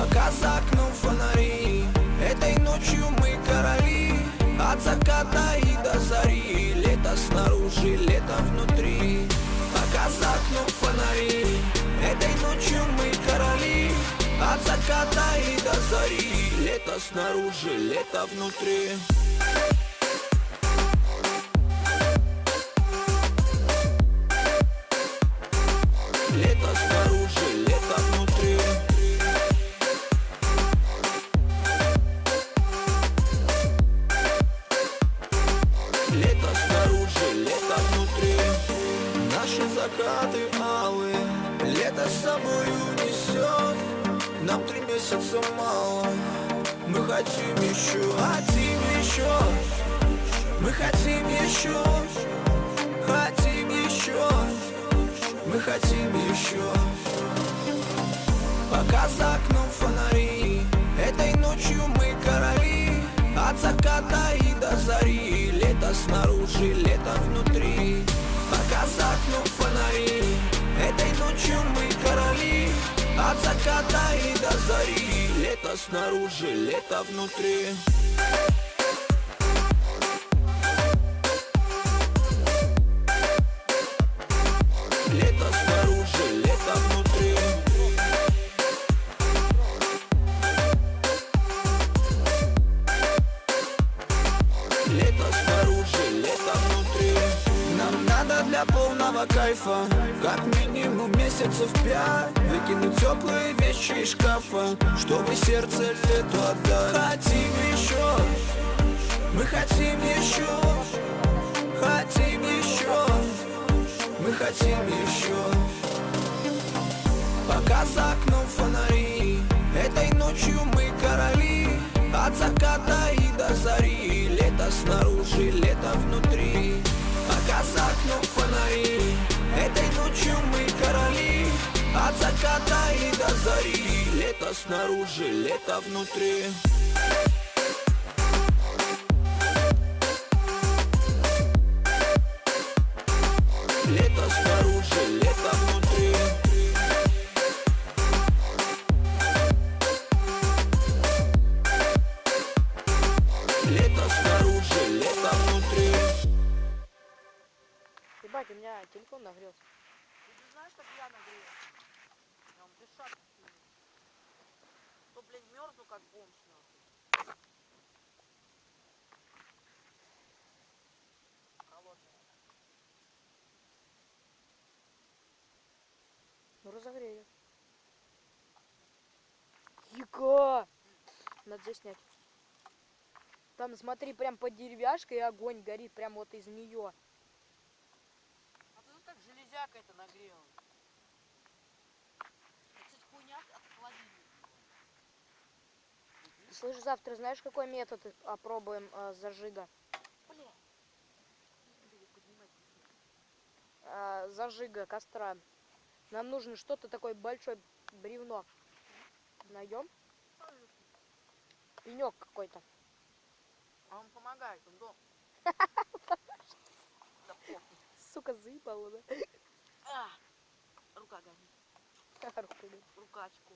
Пока за окном фонари, этой ночью мы короли. От заката и до зари, лето снаружи, лето внутри. Пока за окном фонари, этой ночью мы короли. От заката и до зари, лето снаружи, лето внутри. Лето снаружи, лето внутри. Лето снаружи, лето внутри. Наши закаты алые, лето с собой унесет. Нам 3 месяца мало, мы хотим еще, хотим еще. Мы хотим еще, хотим еще. Мы хотим еще. Пока за окном фонари, этой ночью мы короли. От заката и до зари, лето снаружи, лето внутри. Пока за окном фонари, этой ночью мы короли. От заката и до зари, лето снаружи, лето внутри. Лето снаружи, лето внутри. Лето снаружи, лето внутри. Нам надо для полного кайфа как минимум месяцев 5 выкинуть теплые вещи из шкафа, чтобы сердце лету отдать. Хотим еще, мы хотим еще, хотим еще. Мы хотим еще. Пока за окном фонари, этой ночью мы короли. От заката и до зари, лето снаружи, лето внутри. Пока за окном фонари, этой ночью мы короли. От заката и до зари, лето снаружи, лето внутри. Лето снаружи, лето внутри. Лето снаружи, лето внутри. Ебать, у меня телефон нагрелся. Ты знаешь, как я нагрелся? Я вам без шапки сниму. То, блин, мерзну, как бомж, нахуй. Холодная. Ну разогрели. Яка! Надо заснять. Там, смотри, прям под деревяшкой огонь горит, прям вот из нее. А ты тут как железяка это нагрела. Кстати, хуйня от холодильника. Слышь, завтра знаешь, какой метод опробуем зажига? Бля. Поднимать. Зажига костра. Нам нужно что-то такое большое бревно. Найдем? Пенек какой-то. А он помогает, он дом. Да похуй. Сука, заебала, да? Рука горит. Рука очко.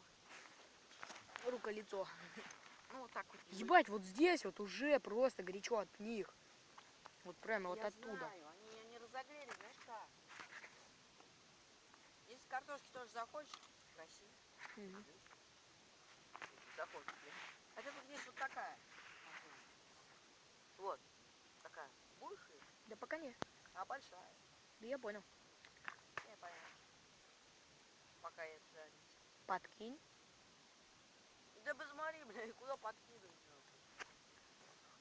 Рука, лицо. Ну вот так вот. Ебать, вот здесь вот уже просто горячо от них. Вот прямо вот Я оттуда. знаю, они разогрели, знаешь как? Если картошки тоже захочешь, проси. Угу. Захочешь, блин. Хотя тут есть вот такая. Вот. Такая. Будешь ее? Да пока не. А большая. Да я понял. Я понял. Пока это жарится. Подкинь. Да посмотри, бля, куда подкидывать?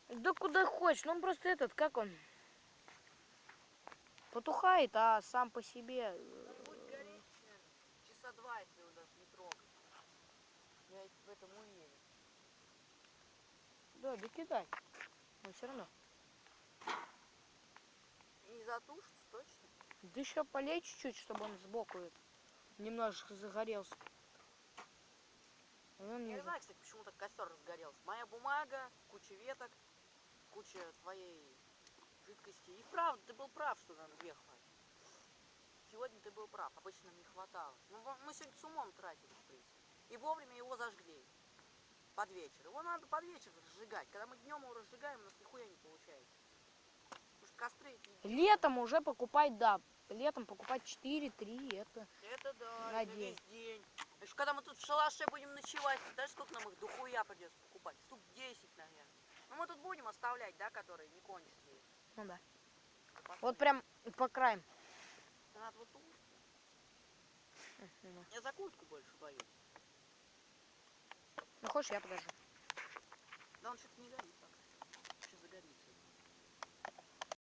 Да куда хочешь. Ну он просто этот, как он? Потухает, а сам по себе. Он будет гореть, наверное, часа 2, если его даже не трогать. Я в этом уверен. Да, докидай. Но все равно. Не затушится точно? Да еще полей чуть-чуть, чтобы он сбоку немножко загорелся. Я не знаю, кстати, почему так костер разгорелся. Моя бумага, куча веток, куча твоей жидкости. И правда, ты был прав, что нам 2 хватит. Сегодня ты был прав, обычно нам не хватало. Но мы сегодня с умом тратили, в принципе. И вовремя его зажгли. под вечер. Его надо под вечер разжигать. Когда мы днем его разжигаем, у нас нихуя не получается. Потому что костры эти не... Летом уже покупать, да. Летом покупать 4-3, это... Это да, на это день. весь день. Потому что когда мы тут в шалаше будем ночевать, знаешь, сколько нам их дохуя придется покупать? Штук 10, наверное. Ну мы тут будем оставлять, да, которые не кончатся. Ну да. Потом. Вот прям по краям. Надо вот тут. Ну, Я за куртку больше боюсь. хочешь, я подожду. Да он что-то не горит пока.